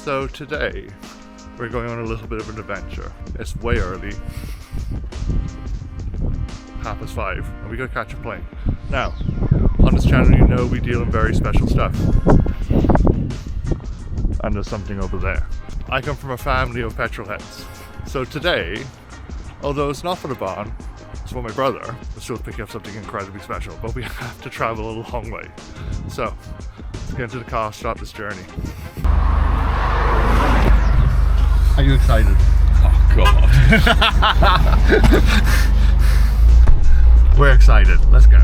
So today, we're going on a little bit of an adventure. It's way early. 5:30, and we gotta catch a plane. Now, on this channel you know we deal in very special stuff. And there's something over there. I come from a family of petrol heads. So today, although it's not for the barn, it's for my brother, we're still picking up something incredibly special, but we have to travel a long way. So, let's get into the car, start this journey. Are you excited? Oh God. We're excited, let's go.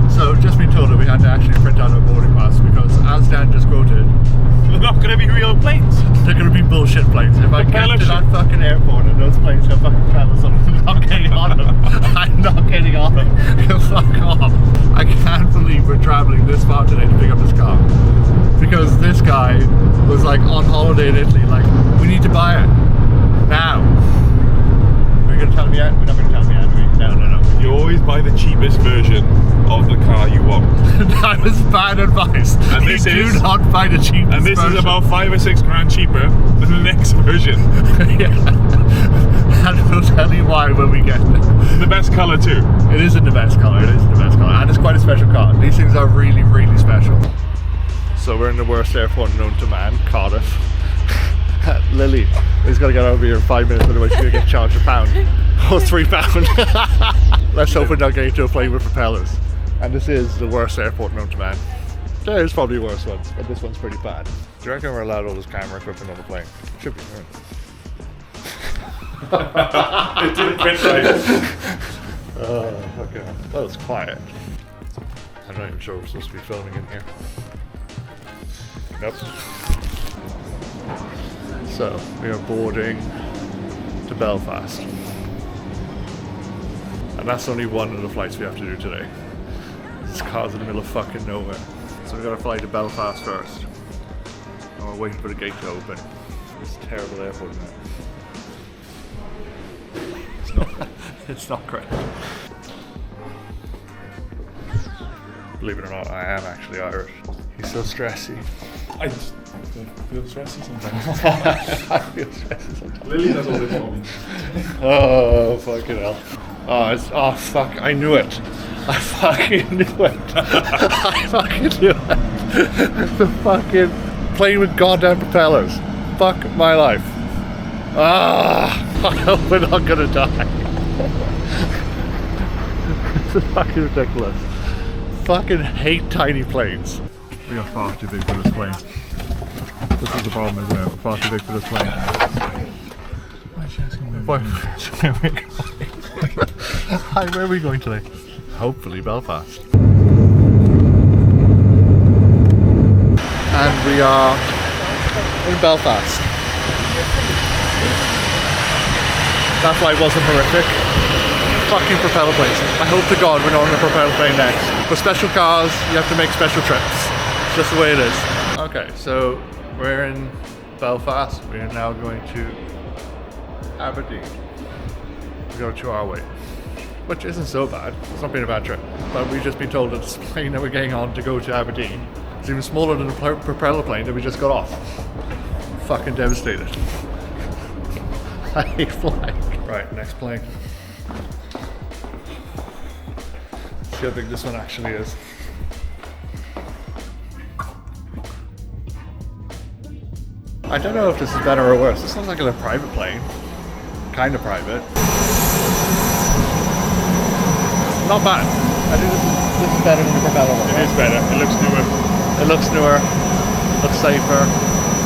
So, just been told that we had to actually print out our boarding pass because, as Dan just quoted, They're not going to be real planes. they're going to be bullshit planes. If I get to that fucking airport and those planes have fucking fellas on them, I'm not getting on them. I'm not getting on them. Fuck off. I can't believe we're travelling this far today to pick up this car. Because this guy was like on holiday in Italy, like, we need to buy it. Now. We're going to tell me yet? We're not going to tell me yet, are we? No. You always buy the cheapest version of the car you want. That is bad advice. And this you is, do not buy the cheapest and this version. is about 5 or 6 grand cheaper than the next version. Yeah. And we'll tell you why when we get there. The best colour too. It is in the best colour, and it's quite a special car. These things are really, really special. So we're in the worst airport known to man, Cardiff. Lily is going to get over here in 5 minutes, otherwise she's going to get charged £1 or £3. Let's hope we're not getting to a plane with propellers. And this is the worst airport known to man. There's probably worse ones, but this one's pretty bad. Do you reckon we're allowed all this camera equipment on the plane? Should be, right? It didn't fit right. Okay. Well, it's quiet. I'm not even sure we're supposed to be filming in here. Nope. So, we are boarding to Belfast. And that's only one of the flights we have to do today. This car's in the middle of fucking nowhere. So we gotta fly to Belfast first. And we're waiting for the gate to open. This terrible airport, isn't it? It's not. It's not great. Believe it or not, I am actually Irish. He's so stressy. I just feel stressy sometimes. I feel stressy sometimes. Lily does all this for me. Oh, fucking hell. Oh, fuck, I knew it. I fucking knew it. I fucking knew it. The fucking plane with goddamn propellers. Fuck my life. I hope we're not gonna die. This is fucking ridiculous. Fucking hate tiny planes. We are far too big for this plane. This is the problem, isn't it? We're far too big for this plane. Hi, where are we going today? Hopefully Belfast. And we are in Belfast. That flight wasn't horrific. Fucking propeller planes. I hope to God we're not on a propeller plane next. For special cars, you have to make special trips. It's just the way it is. Okay, so we're in Belfast. We are now going to Aberdeen. We got a 2-hour wait, which isn't so bad. It's not been a bad trip. But we've just been told that this plane that we're getting on to go to Aberdeen is even smaller than the propeller plane that we just got off. Fucking devastated. I hate flying. Right, next plane. Let's see how big this one actually is. I don't know if this is better or worse. This looks like a private plane. Kind of private. Not bad. I think this is better than the propeller one. It is better. It looks newer. It looks newer. Looks safer.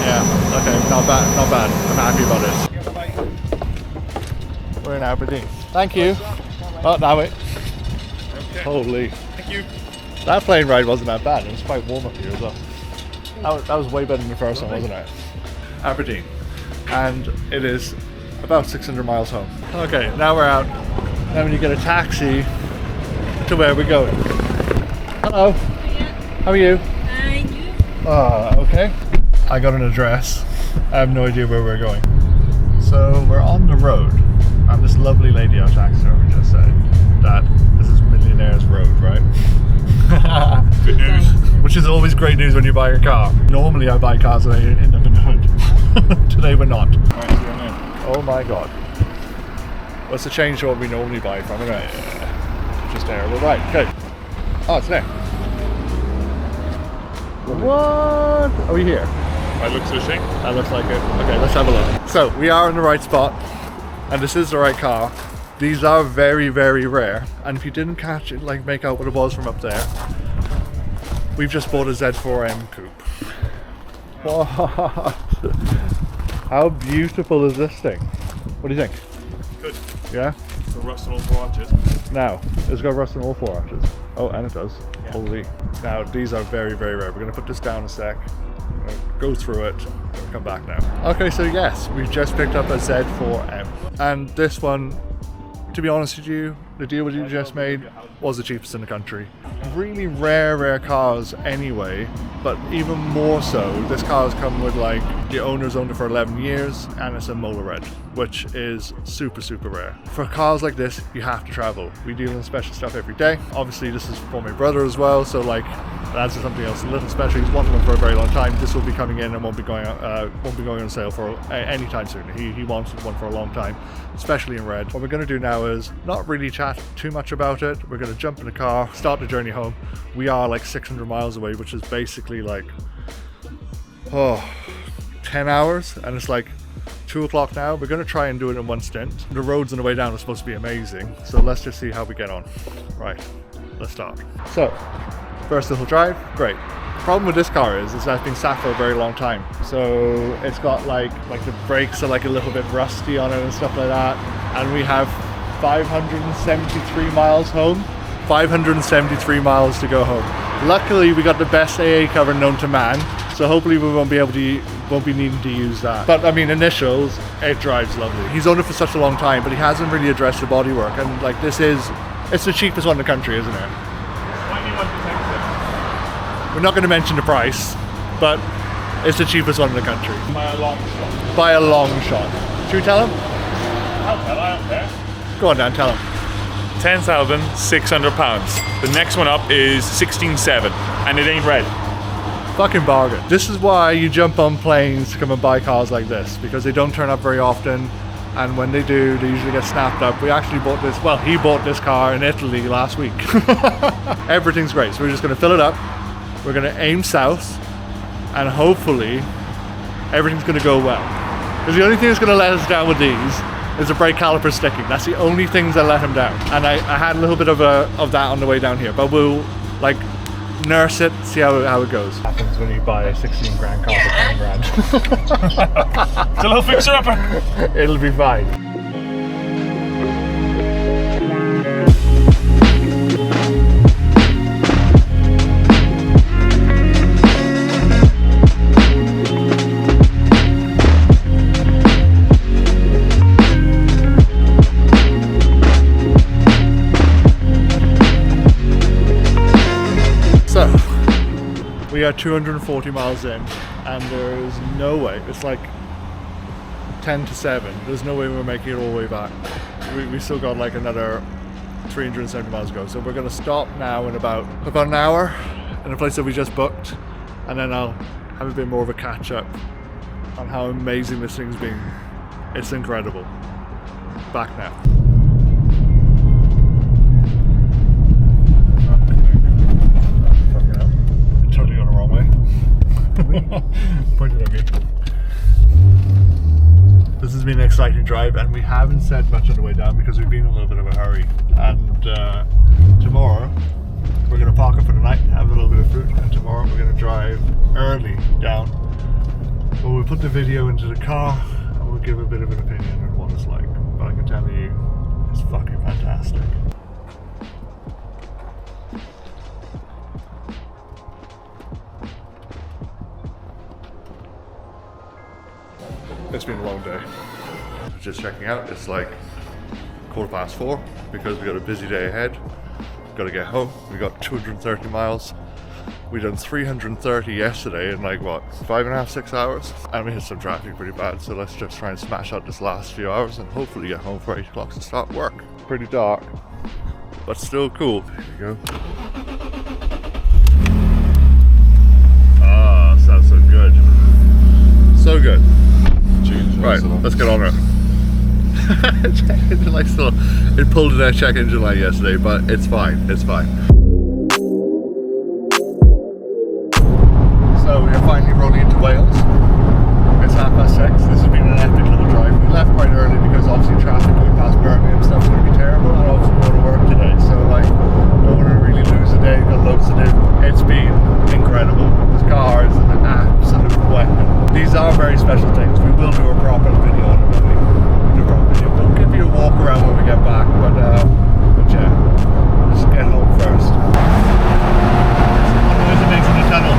Yeah. Okay. Not bad. Not bad. I'm happy about this. We're in Aberdeen. Thank you. Oh, now wait. Okay. Holy. Thank you. That plane ride wasn't that bad. It was quite warm up here as well. That was way better than the first one, wasn't it? Aberdeen. And it is about 600 miles home. Okay, now we're out. Now we need to get a taxi to where we're going. Hello. How are you? Okay. I got an address. I have no idea where we're going. So we're on the road. And this lovely lady our taxi driver just said that this is Millionaire's Road, right? Good news. Which is always great news when you buy a car. Normally I buy cars and I end up in the hood. Today we're not. Right, see you in. Oh my god. What's the change what we normally buy from it? Just terrible. Right, okay. Oh, it's there. What? Are we here? That looks fishing. That looks like it. Okay, let's have a look. So, we are in the right spot, and this is the right car. These are very, very rare, and if you didn't catch it, like make out what it was from up there, we've just bought a Z4M Coupe. What? How beautiful is this thing? What do you think? Good. Yeah? So rust on all 4 arches. Now, it's got rust on all 4 arches. Oh, and it does. Yeah. Holy. Now, these are very, very rare. We're going to put this down a sec, go through it, and come back now. Okay, so yes, we've just picked up a Z4M. And this one, to be honest with you, the deal you just made was the cheapest in the country. Really rare cars anyway, but even more so, this car has come with like, the owner's owned it for 11 years and it's a Mola Red, which is super, super rare. For cars like this, you have to travel. We deal in special stuff every day. Obviously this is for my brother as well, so like, that's something else a little special. He's wanted one for a very long time. This will be coming in and won't be going on sale for any time soon. He wants one for a long time, especially in red. What we're going to do now is not really chat too much about it. We're going to jump in the car, start the journey home. We are like 600 miles away, which is basically like 10 hours, and it's like 2 o'clock now. We're going to try and do it in one stint. The roads on the way down are supposed to be amazing, so let's just see how we get on. Right, let's start. So first little drive, great. Problem with this car is that it's been sat for a very long time, so it's got like the brakes are like a little bit rusty on it and stuff like that, and we have 573 miles home. 573 miles to go home. Luckily we got the best AA cover known to man, so hopefully we won't be needing to use that. But I mean, initials, it drives lovely. He's owned it for such a long time, but he hasn't really addressed the bodywork, and like it's the cheapest one in the country, isn't it? We're not going to mention the price, but it's the cheapest one in the country. By a long shot. By a long shot. Should we tell him? I'll tell, I don't care. Go on Dan, tell him. £10,600. The next one up is 16.7, and it ain't red. Fucking bargain. This is why you jump on planes to come and buy cars like this, because they don't turn up very often, and when they do, they usually get snapped up. We actually bought this, well, he bought this car in Italy last week. Everything's great, so we're just going to fill it up. We're going to aim south, and hopefully everything's going to go well. Because the only thing that's going to let us down with these is the brake caliper sticking. That's the only things that let him down. And I had a little bit of that on the way down here, but we'll like nurse it, see how it goes. Happens when you buy a 16 grand car for 10 grand. It's a little fixer-upper. It'll be fine. We are 240 miles in, and there is no way, it's like 10 to 7, there's no way we're making it all the way back. We still got like another 370 miles to go, so we're going to stop now in about an hour in a place that we just booked, and then I'll have a bit more of a catch up on how amazing this thing's been. It's incredible. Back now. Totally gone the wrong way. Pointed at me. This has been an exciting drive, and we haven't said much on the way down because we've been in a little bit of a hurry. And tomorrow we're going to park up for the night, have a little bit of food, and tomorrow we're going to drive early down. Well, we'll put the video into the car and we'll give a bit of an opinion on what it's like. But I can tell you, it's fucking fantastic. It's been a long day. Just checking out, it's like 4:15 because we got a busy day ahead. Got to get home. We got 230 miles. We done 330 yesterday in like what, 5.5, 6 hours? And we hit some traffic pretty bad, so let's just try and smash out this last few hours and hopefully get home for 8 o'clock to start work. Pretty dark, but still cool. Here we go. Ah, sounds so good. So good. Right, let's get on it. Check engine light still. It pulled it out check engine light yesterday, but it's fine. It's fine. So we are finally rolling into Wales. It's 6:30. This has been an epic little drive. We left quite early because obviously traffic going past Birmingham and stuff is going to be terrible, and obviously we're going to work today. So like, don't want to really lose a day. Got loads to do. It's been incredible. This car is an absolute weapon. These are very special things. We will do a proper video on it. We'll give you a walk around when we get back, but yeah, let's get home first. What noise it makes in the tunnel?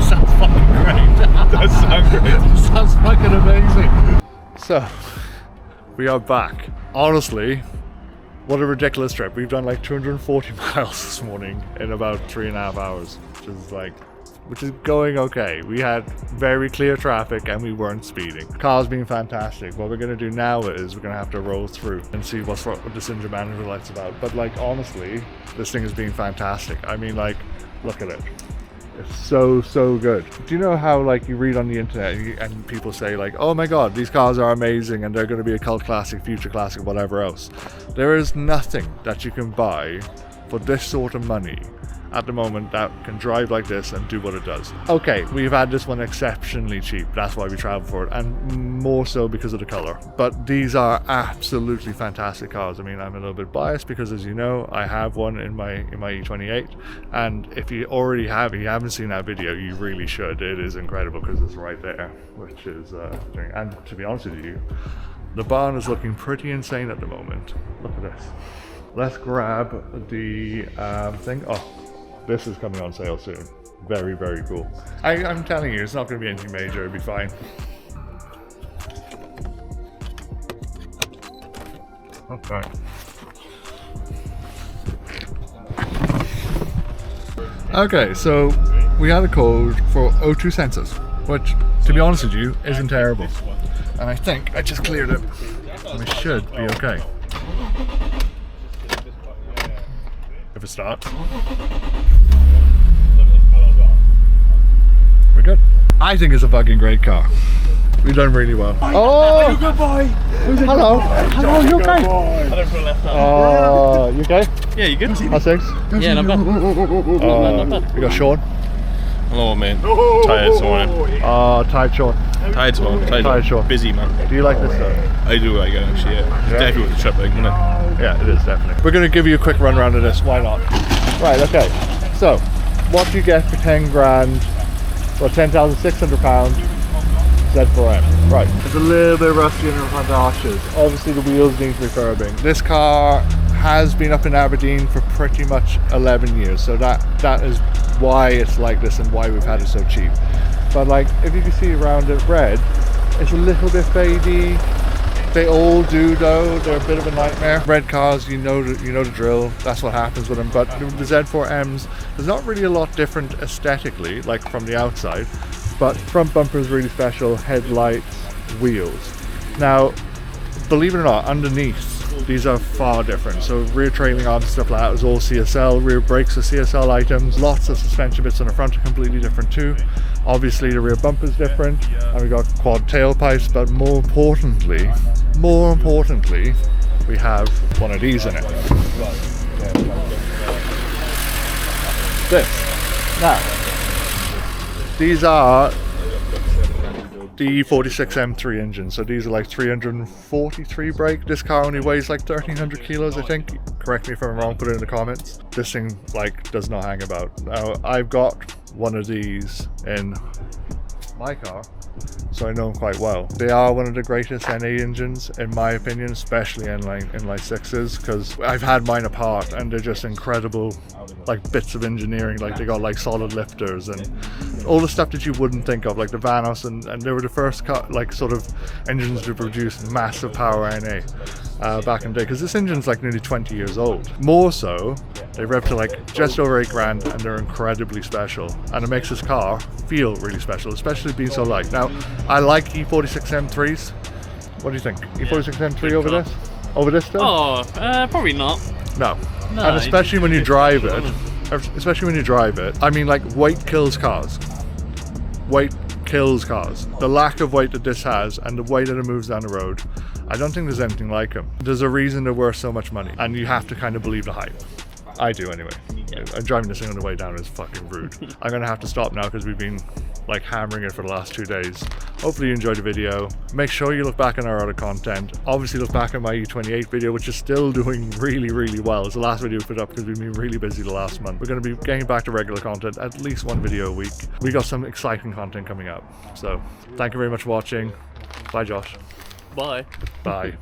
Sounds fucking great. That sounds great. Sounds fucking amazing. So, we are back. Honestly, what a ridiculous trip. We've done like 240 miles this morning in about 3.5 hours, which is going okay. We had very clear traffic and we weren't speeding. Car's been fantastic. What we're gonna do now is we're gonna have to roll through and see what this engine manager light's about. But like, honestly, this thing has been fantastic. I mean, like, look at it. It's so good. Do you know how like you read on the internet and people say like, oh my god, these cars are amazing and they're going to be a cult classic, future classic, whatever else. There is nothing that you can buy for this sort of money at the moment that can drive like this and do what it does. Okay, we've had this one exceptionally cheap. That's why we travel for it, and more so because of the color. But these are absolutely fantastic cars. I mean, I'm a little bit biased because, as you know, I have one in my E28, and if you haven't seen that video, you really should. It is incredible because it's right there, which is and to be honest with you, the barn is looking pretty insane at the moment. Look at this. Let's grab the thing. Oh, this is coming on sale soon. Very cool. I'm telling you, it's not going to be anything major. It'll be fine. Okay. Okay, so we had a code for O2 sensors, which, to be honest with you, isn't terrible. And I think I just cleared it. And we should be okay. If it starts. We're good. I think it's a fucking great car. We've done really well. Oh! Good boy! Hello! Hello, you okay? I don't put a left hand. You okay? Yeah, you good? How's things? Yeah, not bad. Not bad. We got Sean. Hello, man. Tired this morning. Tired Sean. Tired Sean. Busy, man. Do you like this stuff? I do like it, actually, yeah. Definitely with the trip, like, isn't it? Yeah, it is, definitely. We're going to give you a quick run around of this. Why not? Right, okay. So, what do you get for 10 grand? Well, £10,600 Z4M. Right. It's a little bit rusty in the front arches. Obviously, the wheels need refurbing. This car has been up in Aberdeen for pretty much 11 years, so that is why it's like this and why we've had it so cheap. But like, if you can see around it, red, it's a little bit fadey. They all do though. They're a bit of a nightmare. Red cars, you know the drill. That's what happens with them. But the Z4Ms, there's not really a lot different aesthetically, like from the outside. But front bumper is really special. Headlights, wheels. Now, believe it or not, underneath these are far different. So rear trailing arms and stuff like that is all CSL. Rear brakes are CSL items. Lots of suspension bits on the front are completely different too. Obviously the rear bumper is different, and we've got quad tailpipes. But more importantly, we have one of these in it. This. Now, these are the 46M3 engine, so these are like 343 brake. This car only weighs like 1300 kilos, I think. Correct me if I'm wrong, put it in the comments. This thing like does not hang about. Now, I've got one of these in my car, so I know them quite well. They are one of the greatest NA engines in my opinion, especially inline 6s, because I've had mine apart and they're just incredible, like bits of engineering. Like they got like solid lifters and all the stuff that you wouldn't think of, like the Vanos, and they were the first like sort of engines to produce massive power NA back in the day, because this engine's like nearly 20 years old. More so, they rev to like just over 8 grand and they're incredibly special, and it makes this car feel really special, especially being so light. Now, I like E46 M3s. What do you think? E46 M3 over this? Over this still? Oh, probably not. No. And especially when you drive it, I mean, like, weight kills cars. weight kills cars. The lack of weight that this has and the way that it moves down the road, I don't think there's anything like them. There's a reason they're worth so much money, and you have to kind of believe the hype. I do anyway. I'm driving this thing on the way down is fucking rude. I'm gonna have to stop now because we've been like hammering it for the last 2 days. Hopefully you enjoyed the video. Make sure you look back on our other content. Obviously look back on my E28 video, which is still doing really well. It's the last video we put up because we've been really busy the last month. We're gonna be getting back to regular content, at least 1 video a week. We got some exciting content coming up. So thank you very much for watching. Bye Josh. Bye. Bye.